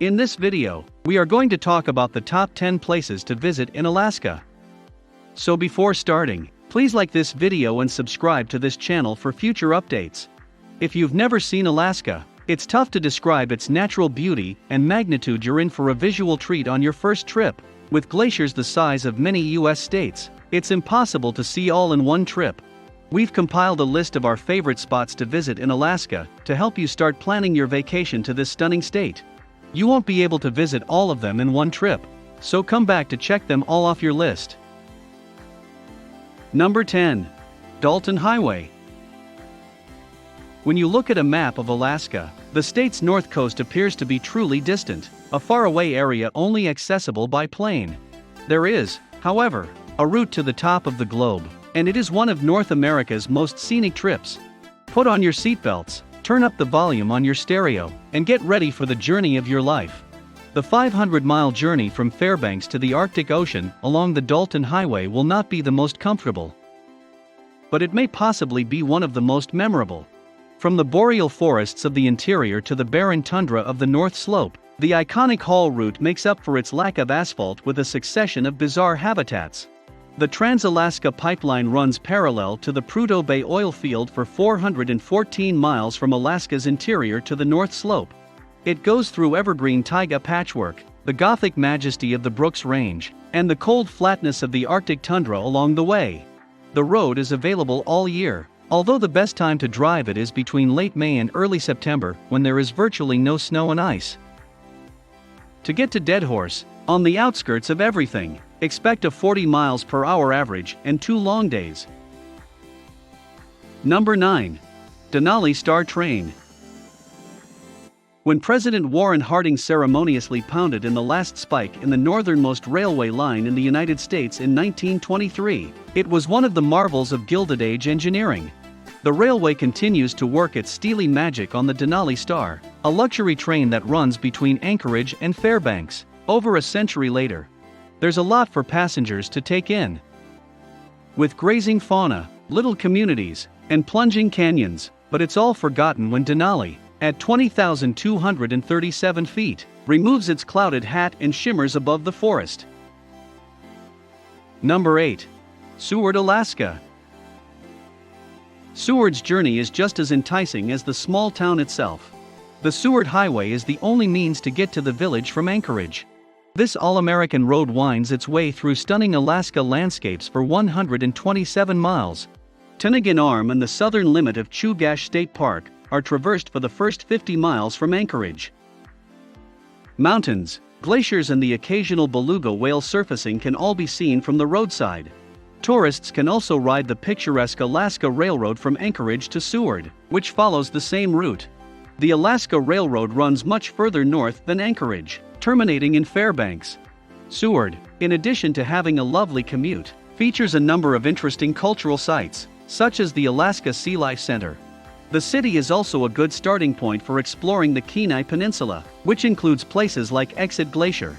In this video, we are going to talk about the top 10 places to visit in Alaska. So before starting, please like this video and subscribe to this channel for future updates. If you've never seen Alaska, it's tough to describe its natural beauty and magnitude. You're in for a visual treat on your first trip. With glaciers the size of many US states, it's impossible to see all in one trip. We've compiled a list of our favorite spots to visit in Alaska to help you start planning your vacation to this stunning state. You won't be able to visit all of them in one trip, so come back to check them all off your list. Number 10. Dalton Highway. When you look at a map of Alaska, the state's north coast appears to be truly distant, a faraway area only accessible by plane. There is, however, a route to the top of the globe, and it is one of North America's most scenic trips. Put on your seatbelts, turn up the volume on your stereo, and get ready for the journey of your life. The 500-mile journey from Fairbanks to the Arctic Ocean along the Dalton Highway will not be the most comfortable, but it may possibly be one of the most memorable. From the boreal forests of the interior to the barren tundra of the North Slope, the iconic haul route makes up for its lack of asphalt with a succession of bizarre habitats. The Trans-Alaska Pipeline runs parallel to the Prudhoe Bay oil field for 414 miles from Alaska's interior to the North Slope. It goes through evergreen taiga patchwork, the Gothic majesty of the Brooks Range, and the cold flatness of the Arctic tundra along the way. The road is available all year, although the best time to drive it is between late May and early September, when there is virtually no snow and ice. To get to Deadhorse, on the outskirts of everything, expect a 40 miles per hour average and 2 long days. Number 9. Denali Star Train. When President Warren Harding ceremoniously pounded in the last spike in the northernmost railway line in the United States in 1923, it was one of the marvels of Gilded Age engineering. The railway continues to work its steely magic on the Denali Star, a luxury train that runs between Anchorage and Fairbanks. Over a century later, there's a lot for passengers to take in. With grazing fauna, little communities, and plunging canyons, but it's all forgotten when Denali, at 20,237 feet, removes its clouded hat and shimmers above the forest. Number 8. Seward, Alaska. Seward's journey is just as enticing as the small town itself. The Seward Highway is the only means to get to the village from Anchorage. This all-American road winds its way through stunning Alaska landscapes for 127 miles. Tunigan Arm and the southern limit of Chugach State Park are traversed for the first 50 miles from Anchorage. Mountains, glaciers and the occasional beluga whale surfacing can all be seen from the roadside. Tourists can also ride the picturesque Alaska Railroad from Anchorage to Seward, which follows the same route. The Alaska Railroad runs much further north than Anchorage, terminating in Fairbanks. Seward, in addition to having a lovely commute, features a number of interesting cultural sites, such as the Alaska Sea Life Center. The city is also a good starting point for exploring the Kenai Peninsula, which includes places like Exit Glacier.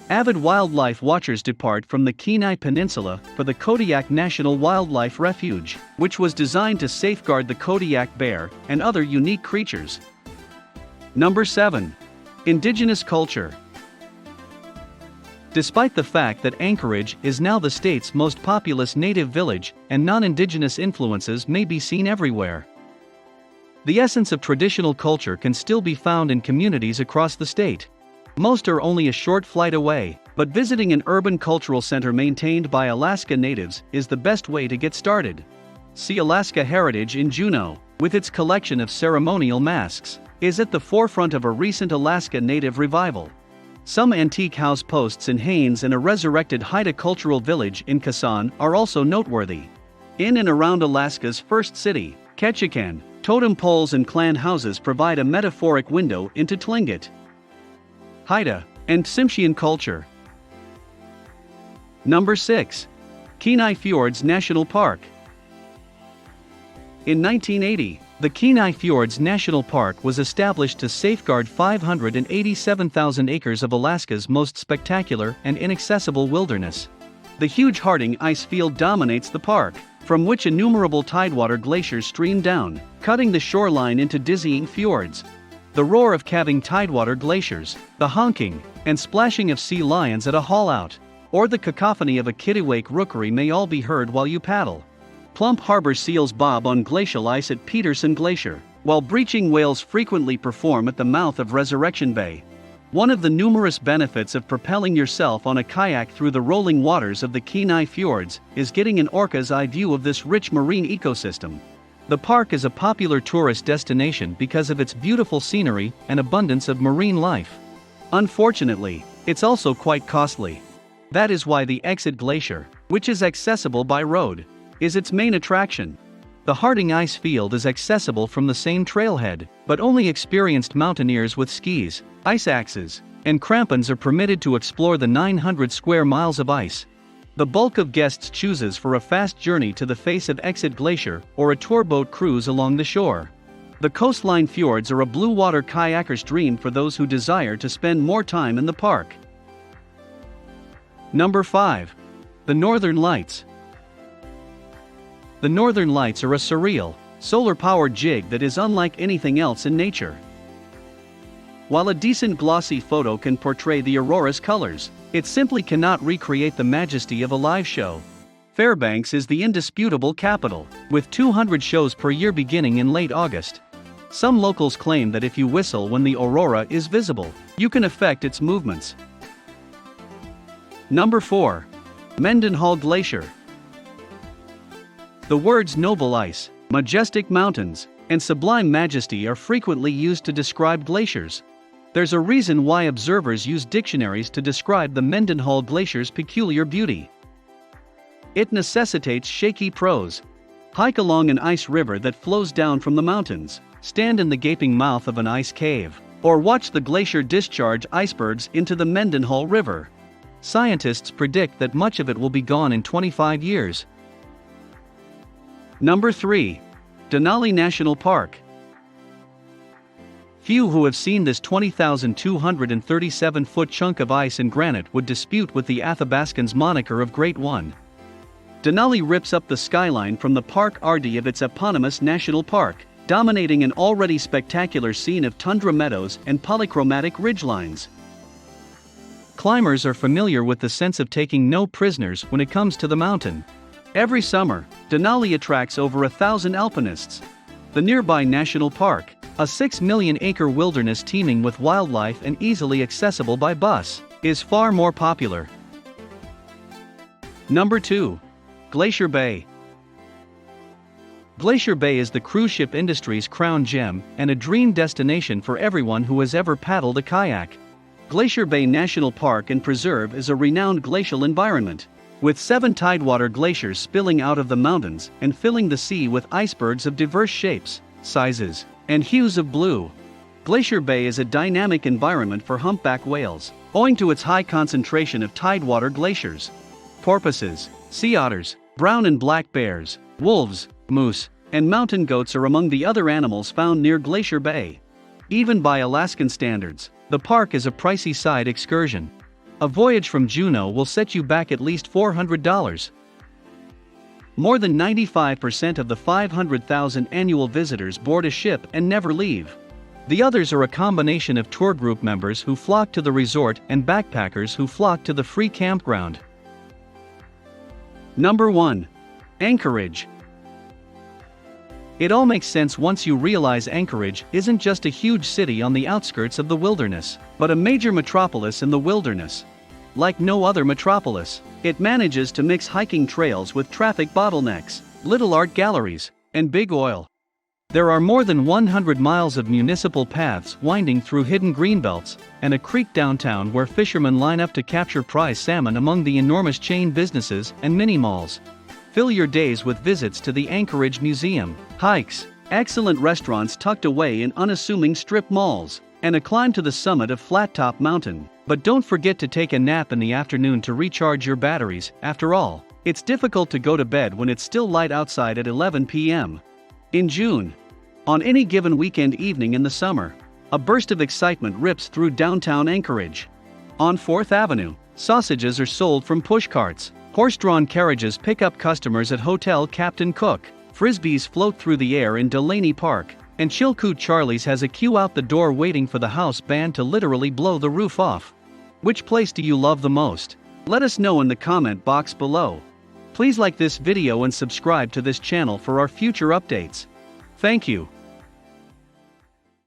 Avid wildlife watchers depart from the Kenai Peninsula for the Kodiak National Wildlife Refuge, which was designed to safeguard the Kodiak bear and other unique creatures. Number 7. Indigenous Culture. Despite the fact that Anchorage is now the state's most populous native village and non-indigenous influences may be seen everywhere, the essence of traditional culture can still be found in communities across the state. Most are only a short flight away, but visiting an urban cultural center maintained by Alaska natives is the best way to get started. See Alaska Heritage in Juneau, with its collection of ceremonial masks, is at the forefront of a recent Alaska Native revival. Some antique house posts in Haines and a resurrected Haida cultural village in Kasson are also noteworthy. In and around Alaska's first city, Ketchikan, totem poles and clan houses provide a metaphoric window into Tlingit, Haida, and Tsimshian culture. Number 6. Kenai Fjords National Park. In 1980, the Kenai Fjords National Park was established to safeguard 587,000 acres of Alaska's most spectacular and inaccessible wilderness. The huge Harding ice field dominates the park, from which innumerable tidewater glaciers stream down, cutting the shoreline into dizzying fjords. The roar of calving tidewater glaciers, the honking and splashing of sea lions at a haul-out, or the cacophony of a kittiwake rookery may all be heard while you paddle. Plump harbor seals bob on glacial ice at Peterson Glacier, while breaching whales frequently perform at the mouth of Resurrection Bay. One of the numerous benefits of propelling yourself on a kayak through the rolling waters of the Kenai Fjords is getting an orca's eye view of this rich marine ecosystem. The park is a popular tourist destination because of its beautiful scenery and abundance of marine life. Unfortunately, it's also quite costly. That is why the Exit Glacier, which is accessible by road, is its main attraction. The Harding Ice Field is accessible from the same trailhead, but only experienced mountaineers with skis, ice axes, and crampons are permitted to explore the 900 square miles of ice. The bulk of guests chooses for a fast journey to the face of Exit Glacier or a tour boat cruise along the shore. The coastline fjords are a blue water kayaker's dream for those who desire to spend more time in the park. Number 5. The Northern Lights. The Northern Lights are a surreal, solar-powered jig that is unlike anything else in nature. While a decent glossy photo can portray the aurora's colors, it simply cannot recreate the majesty of a live show. Fairbanks is the indisputable capital, with 200 shows per year beginning in late August. Some locals claim that if you whistle when the aurora is visible, you can affect its movements. Number 4. Mendenhall Glacier. The words noble ice, majestic mountains, and sublime majesty are frequently used to describe glaciers. There's a reason why observers use dictionaries to describe the Mendenhall Glacier's peculiar beauty. It necessitates shaky prose. Hike along an ice river that flows down from the mountains, stand in the gaping mouth of an ice cave, or watch the glacier discharge icebergs into the Mendenhall River. Scientists predict that much of it will be gone in 25 years. Number 3. Denali National Park. Few who have seen this 20,237-foot chunk of ice and granite would dispute with the Athabascans' moniker of Great One. Denali rips up the skyline from the Park RD of its eponymous national park, dominating an already spectacular scene of tundra meadows and polychromatic ridgelines. Climbers are familiar with the sense of taking no prisoners when it comes to the mountain. Every summer, Denali attracts over 1,000 alpinists. The nearby national park, a 6-million-acre wilderness teeming with wildlife and easily accessible by bus, is far more popular. Number 2. Glacier Bay. Glacier Bay is the cruise ship industry's crown gem and a dream destination for everyone who has ever paddled a kayak. Glacier Bay National Park and Preserve is a renowned glacial environment, with 7 tidewater glaciers spilling out of the mountains and filling the sea with icebergs of diverse shapes, sizes, and hues of blue. Glacier Bay is a dynamic environment for humpback whales, owing to its high concentration of tidewater glaciers. Porpoises, sea otters, brown and black bears, wolves, moose, and mountain goats are among the other animals found near Glacier Bay. Even by Alaskan standards, the park is a pricey side excursion. A voyage from Juneau will set you back at least $400. More than 95% of the 500,000 annual visitors board a ship and never leave. The others are a combination of tour group members who flock to the resort and backpackers who flock to the free campground. Number 1. Anchorage. It all makes sense once you realize Anchorage isn't just a huge city on the outskirts of the wilderness, but a major metropolis in the wilderness. Like no other metropolis, it manages to mix hiking trails with traffic bottlenecks, little art galleries, and big oil. There are more than 100 miles of municipal paths winding through hidden greenbelts, and a creek downtown where fishermen line up to capture prize salmon among the enormous chain businesses and mini-malls. Fill your days with visits to the Anchorage Museum, hikes, excellent restaurants tucked away in unassuming strip malls, and a climb to the summit of Flat Top Mountain. But don't forget to take a nap in the afternoon to recharge your batteries. After all, it's difficult to go to bed when it's still light outside at 11 p.m. In June. On any given weekend evening in the summer, a burst of excitement rips through downtown Anchorage. On 4th Avenue, sausages are sold from pushcarts. Horse-drawn carriages pick up customers at Hotel Captain Cook. Frisbees float through the air in Delaney Park. And Chilkoot Charlie's has a queue out the door waiting for the house band to literally blow the roof off. Which place do you love the most? Let us know in the comment box below. Please like this video and subscribe to this channel for our future updates. Thank you.